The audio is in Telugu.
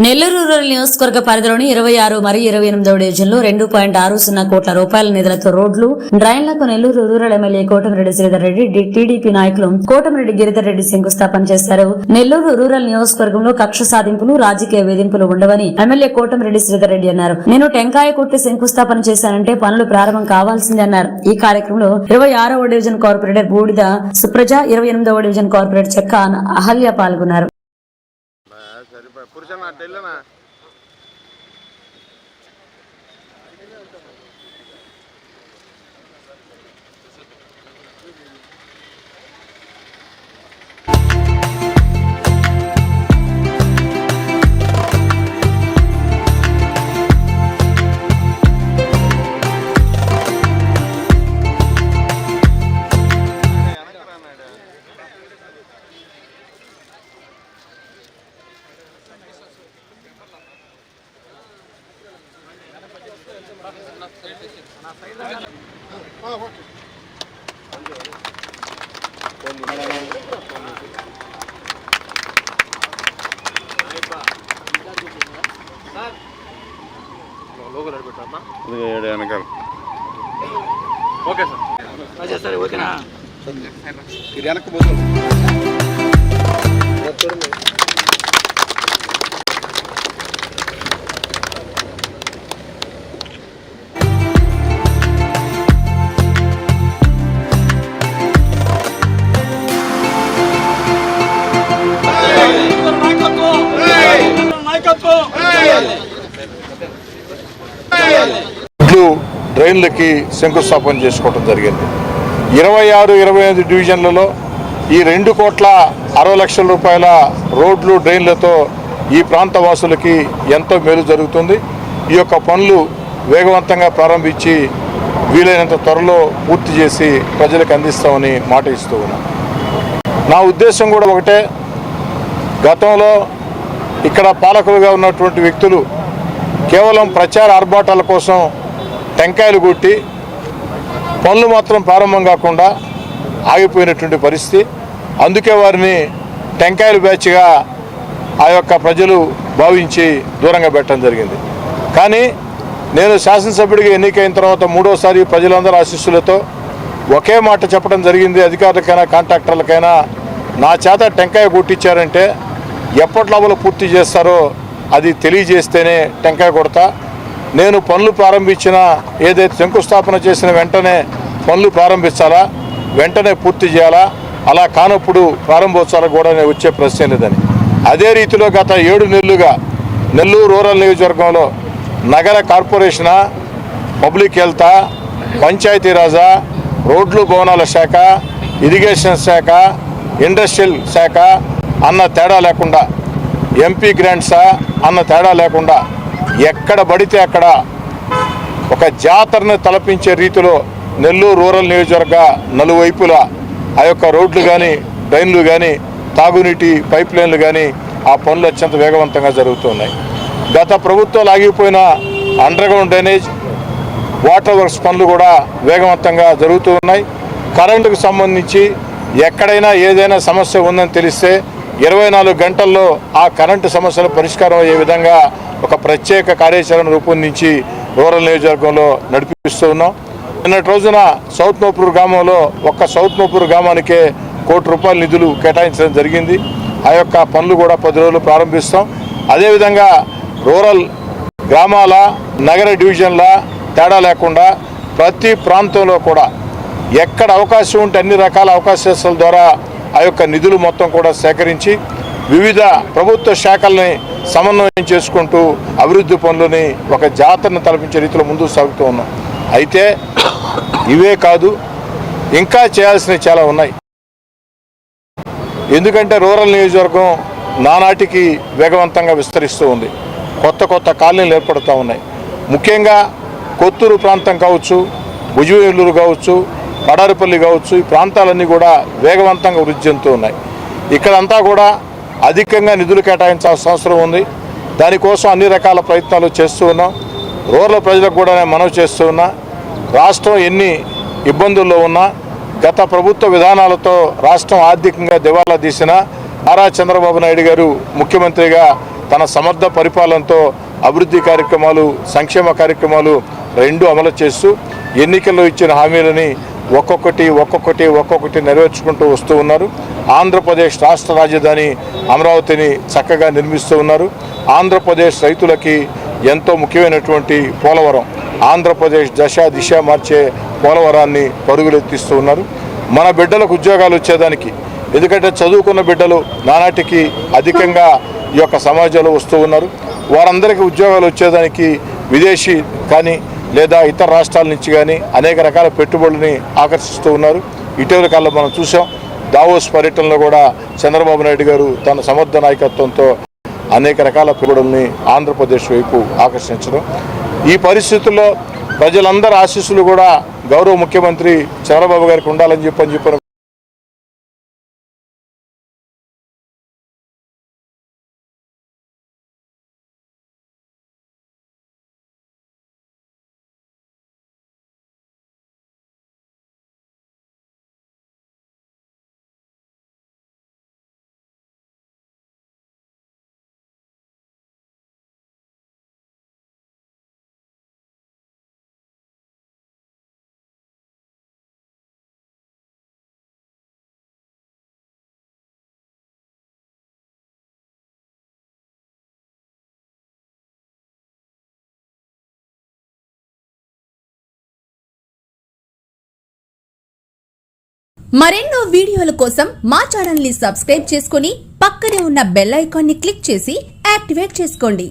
నెల్లూరు రూరల్ నియోజకవర్గ పరిధిలోని 26 మరియు 28వ డివిజన్లో 2.60 కోట్ల రూపాయల నిధులతో రోడ్లు, డ్రైన్లకు Nellore rural MLA Kotamreddy Sridhar Reddy, TDP నాయకులు కోటమిరెడ్డి గిరిధర్ రెడ్డి శంకుస్థాపన చేశారు. నెల్లూరు రూరల్ నియోజకవర్గంలో కక్ష సాధింపులు, రాజకీయ వేధింపులు ఉండవని ఎమ్మెల్యే కోటమిరెడ్డి శ్రీధర్ రెడ్డి అన్నారు. నేను టెంకాయ కొట్టి శంకుస్థాపన చేశానంటే పనులు ప్రారంభం కావాల్సిందే అన్నారు. ఈ కార్యక్రమంలో 26వ డివిజన్ కార్పొరేటర్ బూడిద సుప్రజ, 28వ డివిజన్ కార్పొరేటర్ చెక్క అహల్య పాల్గొన్నారు. ఓకే సార్ సరే ఓకేనా ఇది వెనక్కి డ్రైన్లకి శంకుస్థాపన చేసుకోవడం జరిగింది. 26, 25 డివిజన్లలో ఈ 2,60,00,000 రూపాయల రోడ్లు, డ్రైన్లతో ఈ ప్రాంత వాసులకి ఎంతో మేలు జరుగుతుంది. ఈ యొక్క పనులు వేగవంతంగా ప్రారంభించి వీలైనంత త్వరలో పూర్తి చేసి ప్రజలకు అందిస్తామని మాట ఇస్తూ ఉన్నాం. నా ఉద్దేశం కూడా ఒకటే, గతంలో ఇక్కడ పాలకులుగా ఉన్నటువంటి వ్యక్తులు కేవలం ప్రచార ఆర్భాటాల కోసం టెంకాయలు కొట్టి పనులు మాత్రం ప్రారంభం కాకుండా ఆగిపోయినటువంటి పరిస్థితి. అందుకే వారిని టెంకాయలు బ్యాచ్గా ఆ యొక్క ప్రజలు భావించి దూరంగా పెట్టడం జరిగింది. కానీ నేను శాసనసభ్యుడిగా ఎన్నికైన తర్వాత 3వసారి ప్రజలందరూ ఆశీస్సులతో ఒకే మాట చెప్పడం జరిగింది. అధికారులకైనా కాంట్రాక్టర్లకైనా నా చేత టెంకాయ కొట్టించారంటే ఎప్పటి లోపల పూర్తి చేస్తారో అది తెలియజేస్తేనే టెంకాయ కొడతా. నేను పనులు ప్రారంభించిన, ఏదైతే శంకుస్థాపన చేసిన వెంటనే పనులు ప్రారంభించాలా, వెంటనే పూర్తి చేయాలా. అలా కానప్పుడు ప్రారంభోత్సవాలకు కూడా వచ్చే ప్రశ్న లేదని. అదే రీతిలో గత 7 నెలలుగా నెల్లూరు రూరల్ నియోజకవర్గంలో నగర కార్పొరేషనా, పబ్లిక్ హెల్తా, పంచాయతీరాజా, రోడ్లు భవనాల శాఖ, ఇరిగేషన్ శాఖ, ఇండస్ట్రియల్ శాఖ అన్న తేడా లేకుండా, ఎంపీ గ్రాంట్సా అన్న తేడా లేకుండా ఎక్కడ పడితే అక్కడ ఒక జాతరను తలపించే రీతిలో నెల్లూరు రూరల్ నియోజకవర్గ నలువైపులా ఆ యొక్క రోడ్లు కానీ, డ్రైన్లు కానీ, తాగునీటి పైప్ లైన్లు కానీ ఆ పనులు అత్యంత వేగవంతంగా జరుగుతున్నాయి. గత ప్రభుత్వాలు ఆగిపోయిన అండర్గ్రౌండ్ డ్రైనేజ్, వాటర్ వర్క్స్ పనులు కూడా వేగవంతంగా జరుగుతూ ఉన్నాయి. కరెంటుకు సంబంధించి ఎక్కడైనా ఏదైనా సమస్య ఉందని తెలిస్తే 24 గంటల్లో ఆ కరెంటు సమస్యల పరిష్కారం అయ్యే విధంగా ఒక ప్రత్యేక కార్యాచరణ రూపొందించి రూరల్ నియోజకవర్గంలో నడిపిస్తూ ఉన్నాం. నిన్నటి రోజున సౌత్ మోపూర్ గ్రామంలో ఒక్క సౌత్ మోపూర్ గ్రామానికే ₹1 కోటి నిధులు కేటాయించడం జరిగింది. ఆ యొక్క పనులు కూడా 10 రోజులు ప్రారంభిస్తాం. అదేవిధంగా రూరల్ గ్రామాల, నగర డివిజన్ల తేడా లేకుండా ప్రతి ప్రాంతంలో కూడా ఎక్కడ అవకాశం ఉంటే అన్ని రకాల అవకాశాల ద్వారా ఆ యొక్క నిధులు మొత్తం కూడా సేకరించి వివిధ ప్రభుత్వ శాఖల్ని సమన్వయం చేసుకుంటూ అభివృద్ధి పనులని ఒక జాతరను తలపించే రీతిలో ముందుకు సాగుతూ ఉన్నాం. అయితే ఇవే కాదు, ఇంకా చేయాల్సినవి చాలా ఉన్నాయి. ఎందుకంటే రూరల్ నియోజకవర్గం నానాటికి వేగవంతంగా విస్తరిస్తూ ఉంది. కొత్త కాలనీలు ఏర్పడుతూ ఉన్నాయి. ముఖ్యంగా కొత్తూరు ప్రాంతం కావచ్చు, భుజవేలూరు కావచ్చు, పడారిపల్లి కావచ్చు, ఈ ప్రాంతాలన్నీ కూడా వేగవంతంగా వృద్ధి చెందుతూ ఉన్నాయి. ఇక్కడంతా కూడా అధికంగా నిధులు కేటాయించాల్సిన అవసరం ఉంది. దానికోసం అన్ని రకాల ప్రయత్నాలు చేస్తూ ఉన్నాం. రూరల్ ప్రజలకు కూడా నేను మనవి చేస్తూ ఉన్నా, రాష్ట్రం ఎన్ని ఇబ్బందుల్లో ఉన్నా, గత ప్రభుత్వ విధానాలతో రాష్ట్రం ఆర్థికంగా దివాలా తీసిన నారా చంద్రబాబు నాయుడు గారు ముఖ్యమంత్రిగా తన సమర్థ పరిపాలనతో అభివృద్ధి కార్యక్రమాలు, సంక్షేమ కార్యక్రమాలు రెండు అమలు చేస్తూ ఎన్నికల్లో ఇచ్చిన హామీలని ఒక్కొక్కటి నెరవేర్చుకుంటూ వస్తూ ఉన్నారు. ఆంధ్రప్రదేశ్ రాష్ట్ర రాజధాని అమరావతిని చక్కగా నిర్మిస్తూ ఉన్నారు. ఆంధ్రప్రదేశ్ రైతులకి ఎంతో ముఖ్యమైనటువంటి పోలవరం, ఆంధ్రప్రదేశ్ దిశ మార్చే పోలవరాన్ని పరుగులెత్తిస్తూ ఉన్నారు. మన బిడ్డలకు ఉద్యోగాలు వచ్చేదానికి, ఎందుకంటే చదువుకున్న బిడ్డలు నానాటికి అధికంగా ఈ యొక్క సమాజంలో వస్తూ ఉన్నారు. వారందరికీ ఉద్యోగాలు వచ్చేదానికి విదేశీ కానీ లేదా ఇతర రాష్ట్రాల నుంచి కానీ అనేక రకాల పెట్టుబడులని ఆకర్షిస్తూ ఉన్నారు. ఇటీవల కాలంలో మనం చూసాం, దావోస్ పర్యటనలో కూడా చంద్రబాబు నాయుడు గారు తన సమర్థ నాయకత్వంతో అనేక రకాల పెట్టుబడుల్ని ఆంధ్రప్రదేశ్ వైపు ఆకర్షించడం. ఈ పరిస్థితుల్లో ప్రజలందరి ఆశీస్సులు కూడా గౌరవ ముఖ్యమంత్రి చంద్రబాబు గారికి ఉండాలని చెప్పారు. మరెన్నో వీడియోల కోసం మా ఛానల్ ని సబ్స్క్రైబ్ చేసుకుని పక్కనే ఉన్న బెల్ ఐకాన్ ని క్లిక్ చేసి యాక్టివేట్ చేసుకోండి.